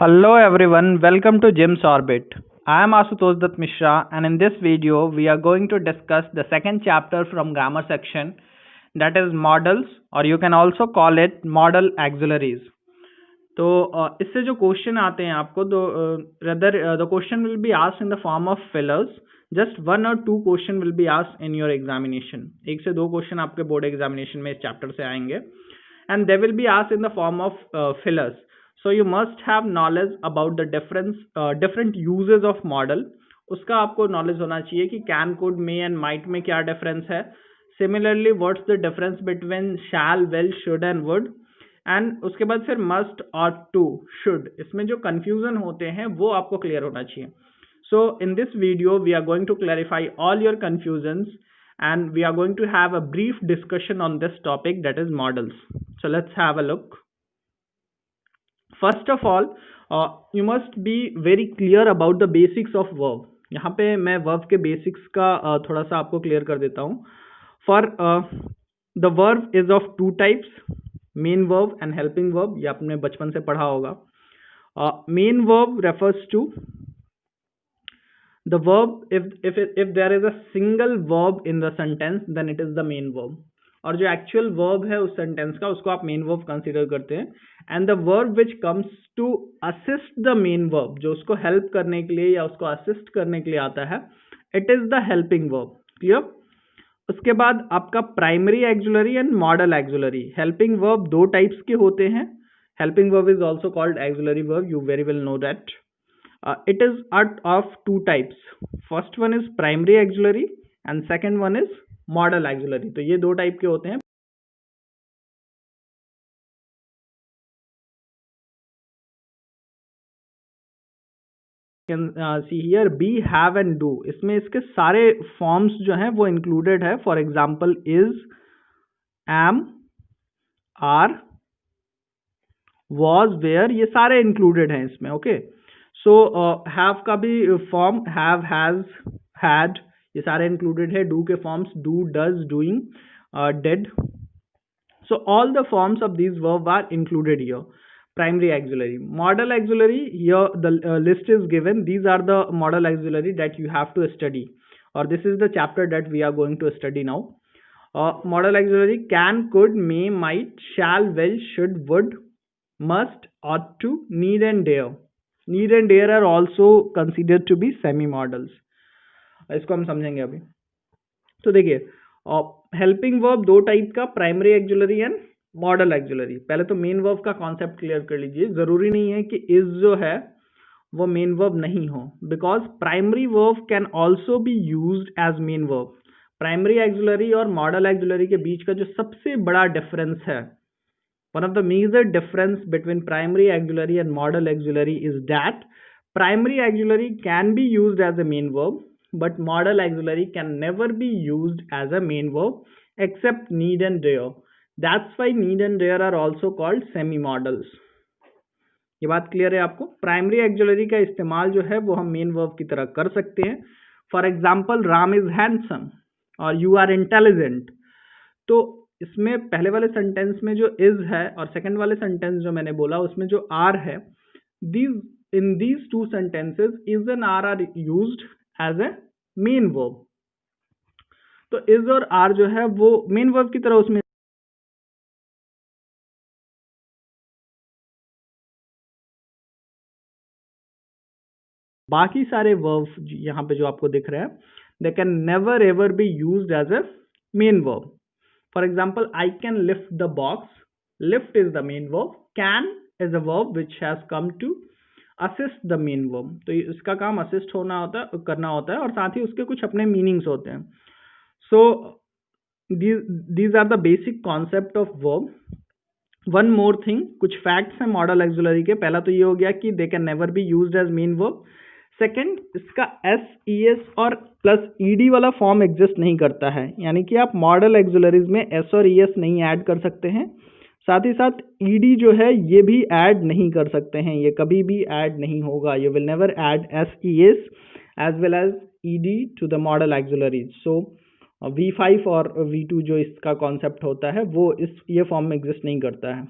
Hello everyone, welcome to Jim's Orbit. I am Asutosh Dutt Mishra and in this video we are going to discuss the second chapter from grammar section, that is models, or you can also call it model auxiliaries. तो इससे जो question आते हैं आपको तो the question will be asked in the form of fillers. Just 1 or 2 question will be asked in your examination. 1 से 2 question आपके board examination में इस चैप्टर से आएंगे and they will be asked in the form of fillers. So you must have knowledge about the different uses of model. उसका आपको knowledge होना चाहिए कि can, could, may and might में क्या difference है. Similarly, what's the difference between shall, will, should and would. And उसके बाद फिर must, ought to, should. इसमें जो confusion होते हैं वो आपको clear होना चाहिए. So in this video we are going to clarify all your confusions and we are going to have a brief discussion on this topic, that is models. So let's have a look. First of all you must be very clear about the basics of verb. यहाँ पे मैं verb के basics का थोड़ा सा आपको clear कर देता हूँ. For the verb is of 2 types, main verb and helping verb. ये आपने बचपन से पढ़ा होगा. Main verb refers to the verb if there is a single verb in the sentence then it is the main verb. और जो actual verb है उस सेंटेंस का उसको आप मेन वर्ब कंसीडर करते हैं. And the verb which comes to assist the main verb, जो उसको हेल्प करने के लिए या उसको असिस्ट करने के लिए आता है, it is the helping verb. Clear. उसके बाद आपका primary auxiliary and modal auxiliary. Helping verb 2 types के होते हैं. Helping verb is also called auxiliary verb, you very well know that. It is of 2 types. First one is primary auxiliary and second one is modal auxiliary. तो ये 2 type के होते हैं. See here be, have and do. इसमें इसके सारे forms जो हैं वो इंक्लूडेड है. For example is, am, are, was, were, ये सारे इंक्लूडेड हैं इसमें. ओके. सो हैव का भी फॉर्म हैव, हैज, हैड, ये सारे इंक्लूडेड है. डू के forms do, does, doing, did. So all the forms of these verb are included here. Primary auxiliary. Model auxiliary, here the list is given. These are the model auxiliary that you have to study, or this is the chapter that we are going to study now. Model auxiliary: can, could, may, might, shall, will, should, would, must, ought to, need and dare. Need and dare are also considered to be semi models. इसको हम समझेंगे अभी. तो देखिए, helping verb 2 type का, primary auxiliary and modal auxiliary. पहले तो main verb का कॉन्सेप्ट क्लियर कर लीजिए. जरूरी नहीं है कि इज जो है वो मेन वर्ब नहीं हो, because primary verb can also be used as main verb. Primary auxiliary और मॉडल एक्सुलरी के बीच का जो सबसे बड़ा डिफरेंस है, one of the major difference between primary auxiliary and modal auxiliary is that primary auxiliary can be used as a main verb, but model auxiliary can never be used as a main verb except need and dare. That's why need and dare are also called semi models. ये बात clear है आपको. Primary auxiliary का इस्तेमाल जो है वो हम मेन वर्ब की तरह कर सकते हैं. For example, Ram is handsome और यू आर इंटेलिजेंट. तो इसमें पहले वाले सेंटेंस में जो इज है और सेकंड वाले सेंटेंस जो मैंने बोला उसमें जो आर है, in these 2 sentences is and are used as a main verb. तो इज और आर जो है वो मेन वर्ब की तरह उसमें बाकी सारे वर्ब यहाँ पे जो आपको दिख रहे हैं, they can never ever be used as a main verb. For example, I can lift the box. Lift is the main verb. Can is a verb which has come to assist the main verb. तो इसका काम assist करना होता है और साथ ही उसके कुछ अपने मीनिंग्स होते हैं. So these are the basic concept of verb. One more thing, कुछ फैक्ट्स हैं मॉडल एक्सुलरी के. पहला तो ये हो गया कि they can never be used as main verb. Second, इसका एस, ई एस और प्लस ईडी वाला फॉर्म एग्जिस्ट नहीं करता है, यानी कि आप मॉडल एक्सुलरीज में एस और ई एस नहीं ऐड कर सकते हैं. साथ ही साथ ईडी जो है ये भी ऐड नहीं कर सकते हैं, ये कभी भी ऐड नहीं होगा. You will never add S, E S as well as ED to the modal auxiliaries. So V5 और V2 जो इसका कॉन्सेप्ट होता है वो ये फॉर्म में एग्जिस्ट नहीं करता है.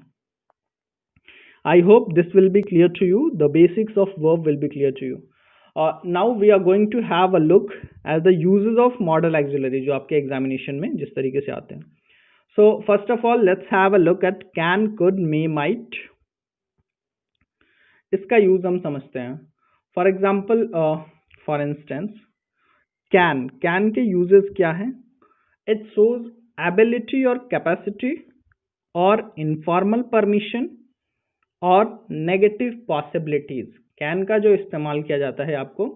I hope this will be clear to you. The basics of verb will be clear to you. Now we are going to have a look at the uses of modal auxiliary जो आपके examination में जिस तरीके से आते हैं. So first of all, let's have a look at can, could, may, might. इसका use हम समझते हैं. For example, for instance, can के यूजेस क्या हैं? इट शोज एबिलिटी और कैपेसिटी और इनफॉर्मल परमिशन और नेगेटिव पॉसिबिलिटीज. कैन का जो इस्तेमाल किया जाता है आपको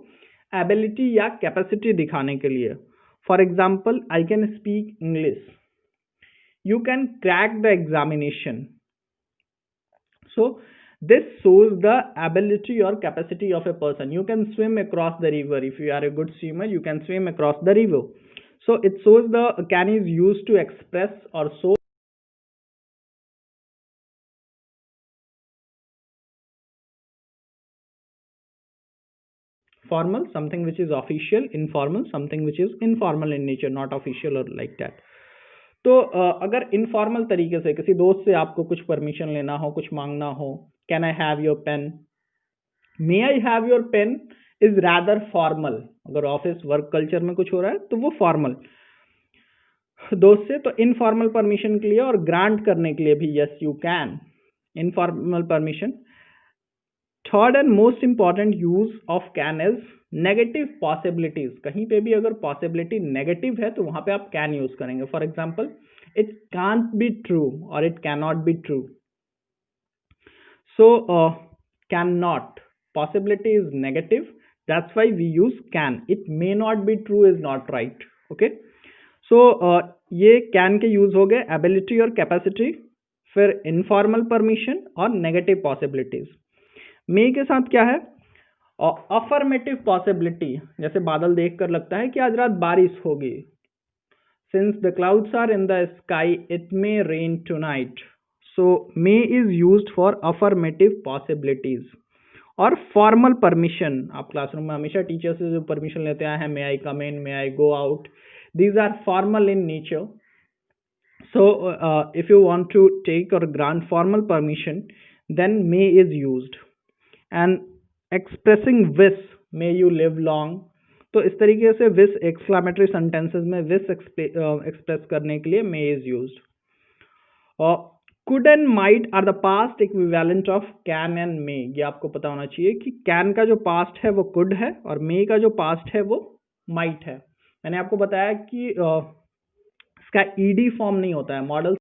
एबिलिटी या कैपेसिटी दिखाने के लिए. For example, I can speak English. You can crack the examination. So this shows the ability or capacity of a person. You can swim across the river. If you are a good swimmer, you can swim across the river. So it shows the can is used to express or show formal, something which is official, informal, something which is informal in nature, not official or like that. तो अगर informal तरीके से किसी दोस्त से आपको कुछ permission लेना हो, कुछ मांगना हो, can I have your pen, may I have your pen is rather formal. अगर ऑफिस वर्क कल्चर में कुछ हो रहा है तो वो फॉर्मल दोस्त से. तो इनफॉर्मल परमिशन के लिए और ग्रांट करने के लिए भी yes you can, informal permission. Third and most important use of can is negative possibilities. कहीं पे भी अगर पॉसिबिलिटी नेगेटिव है तो वहां पे आप कैन यूज करेंगे. For example, it can't be true और it can not be true. So can not, possibility is negative, that's why we use can. It may not be true is not right. Okay, so ये can के use हो गए. Ability और capacity, फिर informal permission और negative possibilities. मे के साथ क्या है? और अफर्मेटिव पॉसिबिलिटी, जैसे बादल देखकर लगता है कि आज रात बारिश होगी. Since the clouds are in the sky it may rain tonight. So may is used for affirmative possibilities. और फॉर्मल परमिशन, आप क्लासरूम में हमेशा टीचर से जो परमिशन लेते आए हैं, may I come in, may I go out, these are formal in nature. So if you want to take और grant formal permission, then may is used. And expressing wish, may you live long. तो इस तरीके से wish exclamatory sentences में wish express करने के लिए may is used. और could and might are the past equivalent of can and may. ये आपको पता होना चाहिए कि कैन का जो पास्ट है वो कुड है और मे का जो पास्ट है वो माइट है. मैंने आपको बताया कि इसका ईडी फॉर्म नहीं होता है. मॉडल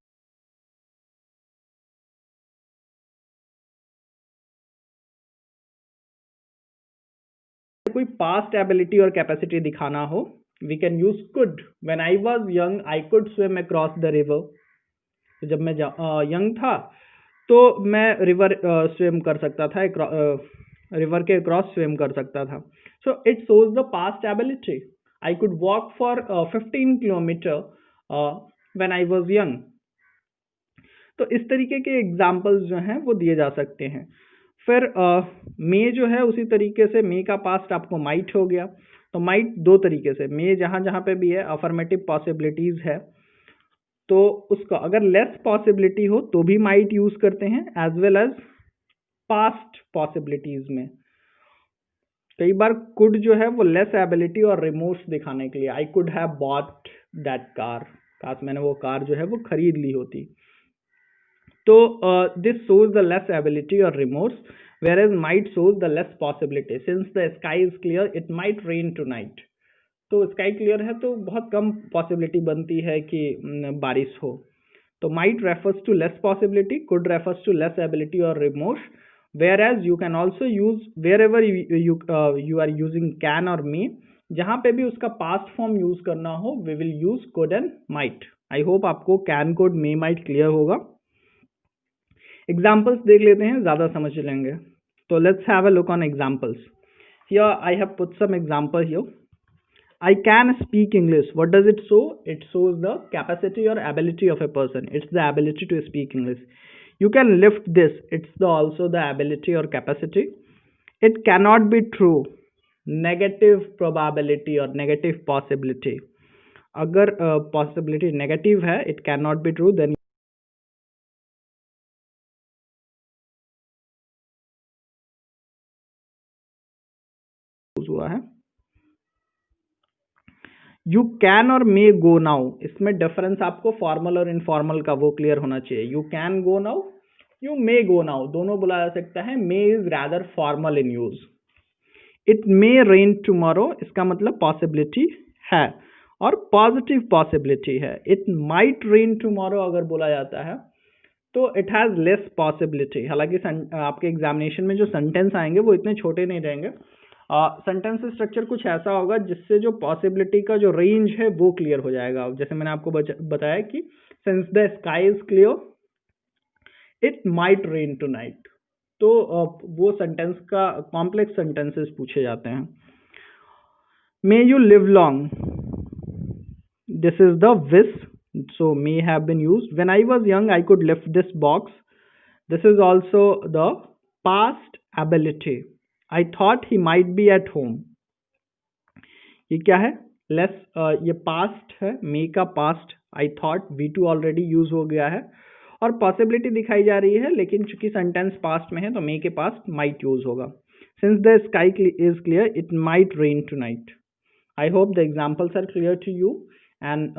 कोई पास्ट एबिलिटी और कैपेसिटी दिखाना हो, we can use could. When I was young I could swim across the river. जब मैं यंग था तो मैं रिवर स्विम कर सकता था, रिवर के अक्रॉस स्विम कर सकता था. So it shows the past ability. I could walk for 15 kilometre when I was young. तो इस तरीके के एग्जाम्पल्स जो हैं वो दिए जा सकते हैं. फिर मे जो है उसी तरीके से मे का पास्ट आपको माइट हो गया. तो माइट दो तरीके से, मे जहां जहां पे भी है अफर्मेटिव पॉसिबिलिटीज है तो उसका अगर लेस पॉसिबिलिटी हो तो भी माइट यूज करते हैं, as well as past possibilities में. कई बार कुड जो है वो लेस एबिलिटी और रिमोर्स दिखाने के लिए, I could have bought that car, काश मैंने वो कार जो है वो खरीद ली होती. तो this shows the less ability or remorse, whereas might shows the less possibility. Since the sky is clear, it might rain tonight. तो स्काई क्लियर है तो बहुत कम पॉसिबिलिटी बनती है कि बारिश हो. तो might refers to less possibility, could refers to less ability or remorse, whereas you can also use wherever you are using can or may, जहां पे भी उसका पास्ट फॉर्म यूज करना हो, we will use could and might. I hope आपको can, could, may, might clear होगा. Examples देख लेते हैं, ज्यादा समझ लेंगे. तो let's have a look on examples. Here I have put some example here. I can speak English. What does it show? It shows the capacity और ability of a person. It's the ability to speak English. You can lift this. It's the also the ability और capacity. It cannot be true, negative probability और negative possibility. अगर possibility negative है, it can not be true, then हुआ है। You can और may go now, इसमें difference आपको formal और इनफॉर्मल का वो क्लियर होना चाहिए। You can go now, you may go now, दोनों बोला जा सकता है। May is rather formal in use. It may rain tomorrow, इसका मतलब पॉसिबिलिटी है और पॉजिटिव पॉसिबिलिटी है। इट माइट रेन टुमारो अगर बोला जाता है तो इट हैज लेस पॉसिबिलिटी। हालांकि आपके एग्जामिनेशन में जो सेंटेंस आएंगे वो इतने छोटे नहीं रहेंगे। सेंटेंस स्ट्रक्चर कुछ ऐसा होगा जिससे जो पॉसिबिलिटी का जो रेंज है वो क्लियर हो जाएगा। जैसे मैंने आपको बताया कि since the sky is clear it might rain tonight, तो वो सेंटेंस का कॉम्प्लेक्स सेंटेंसेस पूछे जाते हैं। मे you live long, this is the wish, so may have been used. When I was young I could lift this box, this is also the past ability. I thought he might be at home, ये क्या है? Less, ये past है, मे का past. I thought V2 already use हो गया है और पॉसिबिलिटी दिखाई जा रही है, लेकिन चूंकि सेंटेंस पास्ट में है तो मे के पास्ट माइट यूज होगा। Since the sky is clear it might rain tonight. I hope the examples are clear to you and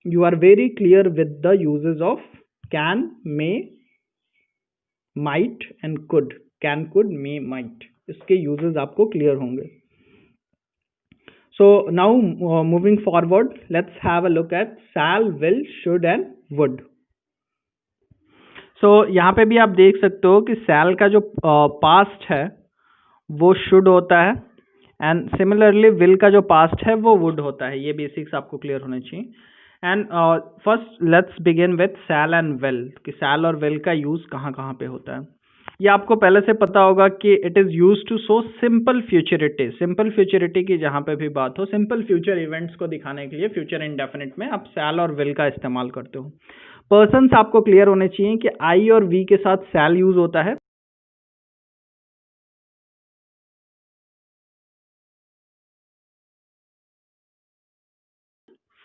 you are very clear with the uses of can, may, might and could. Can, could, may, might, इसके uses आपको clear होंगे। So now moving forward, let's have a look at shall, will, should and would. So यहाँ पे भी आप देख सकते हो कि shall का जो past है वो should होता है एंड सिमिलरली विल का जो पास्ट है वो वुड होता है। ये बेसिक्स आपको क्लियर होने चाहिए। And first let's begin with shall and will, कि शैल और विल का यूज कहाँ कहाँ पे होता है। ये आपको पहले से पता होगा कि it is use to show simple futurity. Simple futurity की जहाँ पे भी बात हो, सिंपल फ्यूचर इवेंट्स को दिखाने के लिए फ्यूचर इंडेफिनिट में आप शैल और विल का इस्तेमाल करते हो। पर्सन्स आपको क्लियर होने चाहिए कि आई और वी के साथ शैल यूज होता है।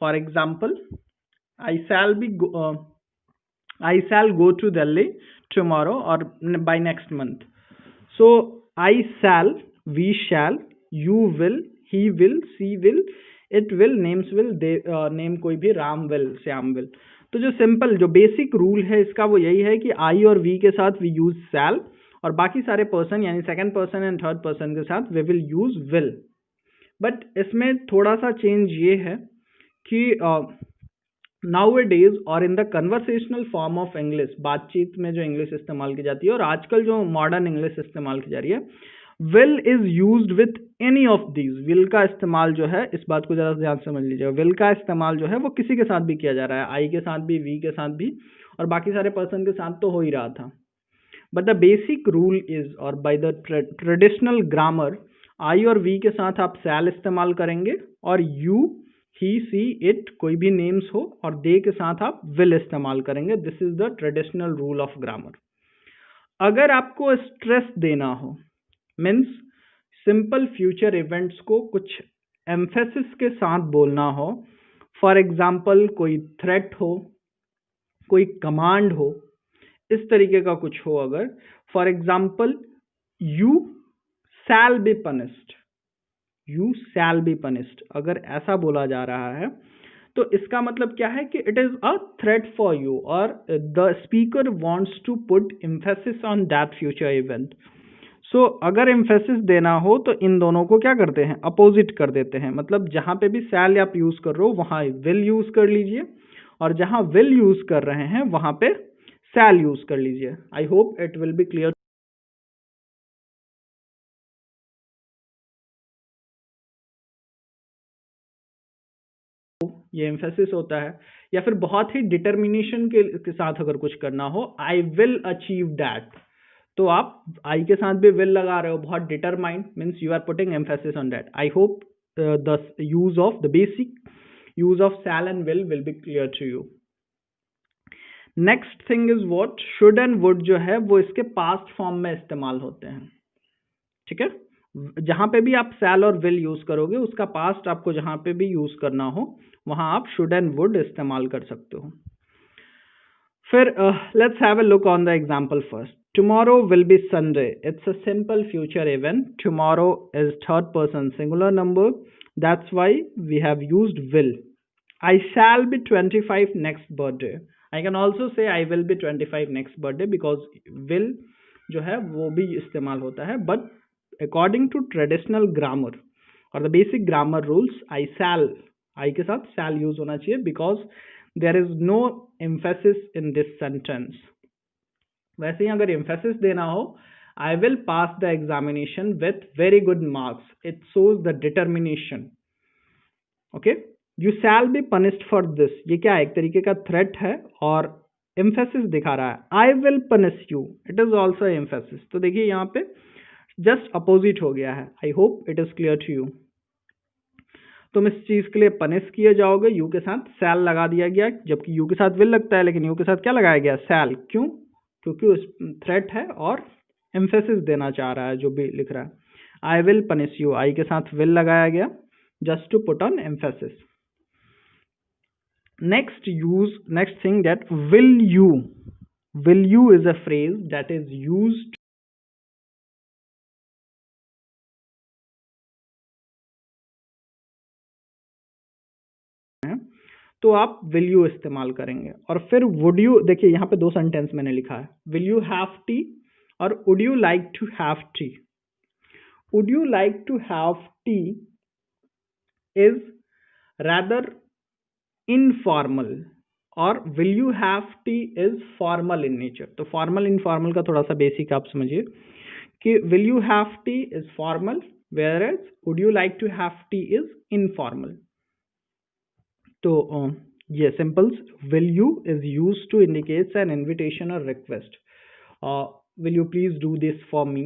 For example, I shall go to Delhi tomorrow or by next month. So I shall, we shall, you will, he will, she will, it will, names will, they name कोई भी, Ram will, Shyam will। तो जो simple जो basic rule है इसका वो यही है कि आई और वी के साथ वी यूज shall और बाकी सारे पर्सन यानी second person and third person के साथ we will use will। But इसमें थोड़ा सा चेंज ये है कि nowadays और in the conversational form of English, बातचीत में जो इंग्लिश इस्तेमाल की जाती है और आजकल जो मॉडर्न इंग्लिश इस्तेमाल की जा रही है, will is used with any of these. Will का इस्तेमाल जो है, इस बात को जरा ध्यान से समझ लीजिएगा, विल का इस्तेमाल जो है वो किसी के साथ भी किया जा रहा है, आई के साथ भी, वी के साथ भी और बाकी सारे पर्सन के साथ तो हो ही रहा था। But the basic rule is, और बाय द ट्रेडिशनल ग्रामर, आई और वी के साथ आप शैल इस्तेमाल करेंगे और यू, ही, सी, इट कोई भी नेम्स हो और दे के साथ आप विल इस्तेमाल करेंगे। This is the traditional rule of grammar. अगर आपको स्ट्रेस देना हो, मीन्स सिंपल फ्यूचर इवेंट्स को कुछ एम्फेसिस के साथ बोलना हो, फॉर एग्जाम्पल कोई थ्रेट हो, कोई कमांड हो, इस तरीके का कुछ हो, अगर for example you shall be punished, you shall be punished, अगर ऐसा बोला जा रहा है तो इसका मतलब क्या है कि it is a threat for you और the speaker wants to put emphasis on that future event. So अगर एम्फेसिस देना हो तो इन दोनों को क्या करते हैं, अपोजिट कर देते हैं। मतलब जहां पे भी शैल आप यूज कर रहे हो वहां विल यूज कर लीजिए और जहां विल यूज कर रहे हैं वहां पे शैल यूज कर लीजिए। I hope it will be clear. ये एम्फेसिस होता है, या फिर बहुत ही डिटर्मिनेशन के साथ अगर कुछ करना हो, आई विल अचीव दैट, तो आप आई के साथ भी विल लगा रहे हो, बहुत determined, means you are putting emphasis on that. I hope the use of the basic use of shall and will be clear to you. Next thing is what, should and would जो है वो इसके past form में इस्तेमाल होते हैं। ठीक है, जहां पे भी आप शैल और विल यूज करोगे उसका पास्ट आपको जहां पे भी यूज करना हो वहां आप शुड एंड वुड इस्तेमाल कर सकते हो। फिर let's have a look on the example first. tomorrow will be Sunday. It's a simple future event. Tomorrow is third person singular number. That's why we have used will. I shall be 25 next birthday. I can also say I will be 25 next birthday because will जो है वो भी इस्तेमाल होता है, but according to traditional grammar or the basic grammar rules, I shall, I के साथ shall use होना चाहिए because there is no emphasis in this sentence. वैसे ही अगर emphasis देना हो, I will pass the examination with very good marks. It shows the determination. Okay? You shall be punished for this. ये क्या है? एक तरीके का थ्रेट है और emphasis दिखा रहा है. I will punish you. It is also emphasis. तो देखिए यहाँ पे just opposite हो गया है. I hope it is clear to you. तुम इस चीज के लिए पनिश किए जाओगे. यू के साथ शैल लगा दिया गया, जबकि यू के साथ विल लगता है, लेकिन यू के साथ क्या लगाया गया? शैल. क्यों? क्योंकि उस थ्रेट है और एम्फेसिस देना चाह रहा है जो भी लिख रहा है. I will punish you, I के साथ विल लगाया गया just to put on emphasis. Next thing that will you is a phrase that is used तो आप विल यू इस्तेमाल करेंगे. और फिर वुड यू, देखिए यहाँ पे दो सेंटेंस मैंने लिखा है, विल यू हैव टी और would you like to have tea. Would you like to have tea is rather informal और will you have tea is formal in nature. तो फॉर्मल इनफॉर्मल का थोड़ा सा बेसिक आप समझिए कि will you have tea is formal whereas would you like to have tea is informal. तो ये simples will you is used to indicates an invitation और request. Will you please do this for me.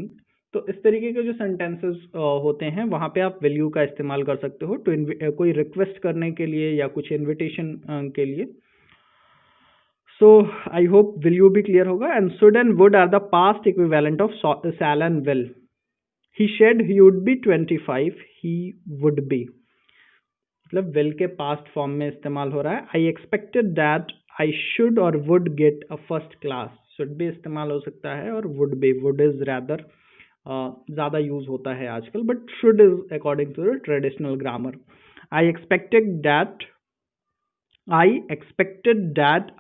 तो इस तरीके के जो sentences होते हैं वहां पे आप विल यू का इस्तेमाल कर सकते हो तो कोई रिक्वेस्ट करने के लिए या कुछ इनविटेशन के लिए. So I hope will you भी क्लियर होगा. And should and would are the past equivalent of shall and will. He shed he would be 25, he would be मतलब विल के पास्ट फॉर्म में इस्तेमाल हो रहा है. I expected that I should और would get a first class. Should भी इस्तेमाल हो सकता है और वुड भी. वुड इज रैदर ज़्यादा यूज होता है आजकल, but should is according to the traditional grammar. I expected that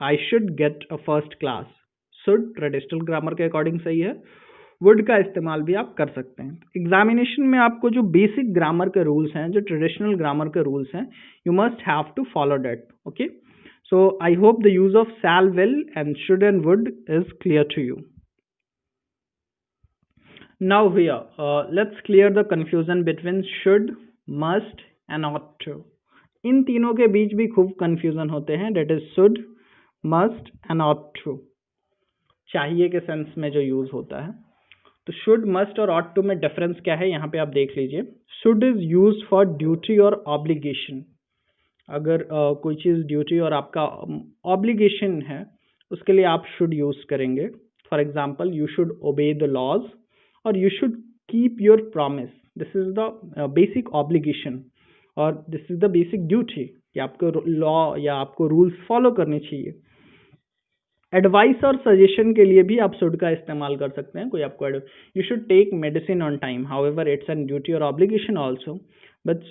I should get a first class. Should traditional grammar के अकॉर्डिंग सही है. वुड का इस्तेमाल भी आप कर सकते हैं. एग्जामिनेशन में आपको जो बेसिक ग्रामर के रूल्स हैं, जो ट्रेडिशनल ग्रामर के रूल्स हैं, you must have to follow that. Okay, so I hope the use of shall, will and should and would is clear to you. Now here let's clear the confusion between should, must and ought to. इन तीनों के बीच भी खूब confusion होते हैं. That is should, must and ought to. चाहिए के सेंस में जो यूज होता है. तो शुड, मस्ट और ऑट टू में डिफरेंस क्या है यहाँ पे आप देख लीजिए. Should is use for duty और ऑब्लिगेशन. अगर कोई चीज़ ड्यूटी और आपका ऑब्लिगेशन है उसके लिए आप शुड यूज करेंगे. For example, you should obey the laws और you should keep your promise. This is the basic obligation और this is the basic duty कि आपको लॉ या आपको रूल्स फॉलो करने चाहिए. एडवाइस और सजेशन के लिए भी आप शुड का इस्तेमाल कर सकते हैं. कोई आपको you should take medicine on time, however it's an duty और obligation also, but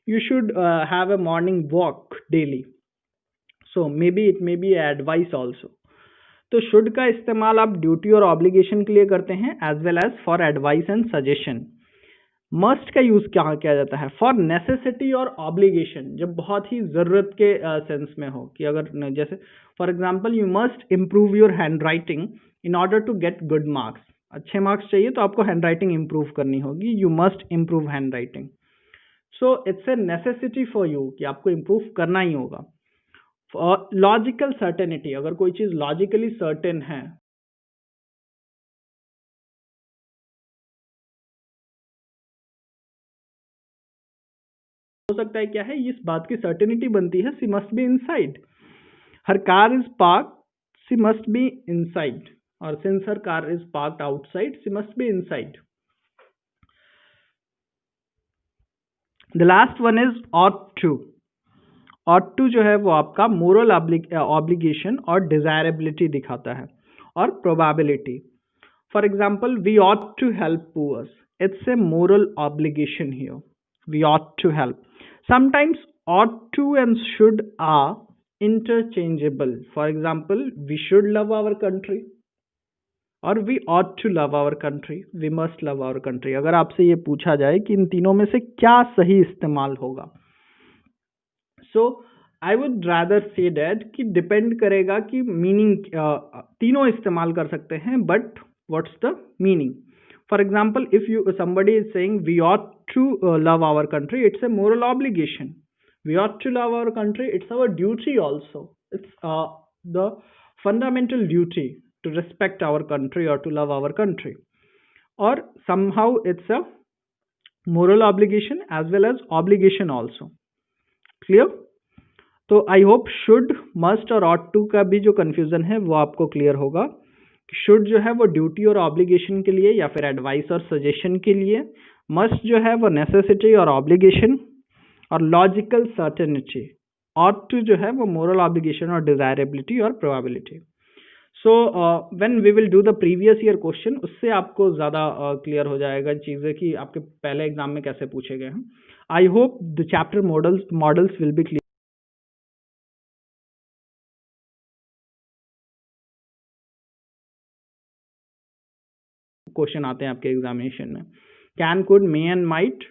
you should have a morning walk daily. So may be it may be advice also. तो शुड का इस्तेमाल आप ड्यूटी और ऑब्लिगेशन के लिए करते हैं as well as for advice and suggestion. Must का यूज क्या किया जाता है? फॉर नेसेसिटी और ऑब्लिगेशन, जब बहुत ही जरूरत के सेंस में हो कि अगर जैसे for example you must improve your handwriting in order to get good marks. अच्छे मार्क्स चाहिए तो आपको हैंड राइटिंग इम्प्रूव करनी होगी. You must improve handwriting. So it's a necessity for you कि आपको इम्प्रूव करना ही होगा. लॉजिकल सर्टेनिटी, अगर कोई चीज लॉजिकली सर्टेन है हो सकता है क्या है, इस बात की सर्टेनिटी बनती है she must be inside. Her car is park, she must be inside. और since her car is parked outside, she must be inside. The last one is ought to. Ought to जो है वो आपका moral obligation और desirability दिखाता है. or probability. For example, we ought to help poor. It's a moral obligation here. We ought to help. Sometimes ought to and should are interchangeable. For example, we should love our country और we ought to love our country, we must love our country. अगर आपसे ये पूछा जाए कि इन तीनों में से क्या सही इस्तेमाल होगा, so I would rather say that कि डिपेंड करेगा कि मीनिंग तीनों इस्तेमाल कर सकते हैं, but what's the meaning. For example, if you somebody is saying we ought to love our country, it's a moral obligation. We ought to love our country, it's our duty also. It's the fundamental duty to respect our country or to love our country. Or somehow it's a moral obligation as well as obligation also. Clear? तो I hope should, must और ought to का भी जो confusion है वो आपको clear होगा. Should जो है वो ड्यूटी और ऑब्लिगेशन के लिए या फिर एडवाइस और सजेशन के लिए. मस्ट जो है वो नेसेसिटी और ऑब्लिगेशन और लॉजिकल सर्टेनिटी. ऑट टू जो है वो मोरल ऑब्लिगेशन और डिजायरेबिलिटी और probability. So when we will do the previous year question, उससे आपको ज़्यादा क्लियर हो जाएगा चीज़ें कि आपके पहले एग्जाम में कैसे पूछे गए हैं. I hope the chapter modals will be clear. Question आते हैं आपके एग्जामिनेशन में. Can, could, may and might,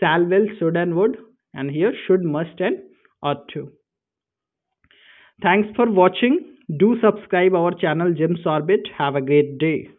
shall, will, should and would, and here should, must and ought to. Thanks for watching. Do subscribe our channel Jim's Orbit. Have a great day.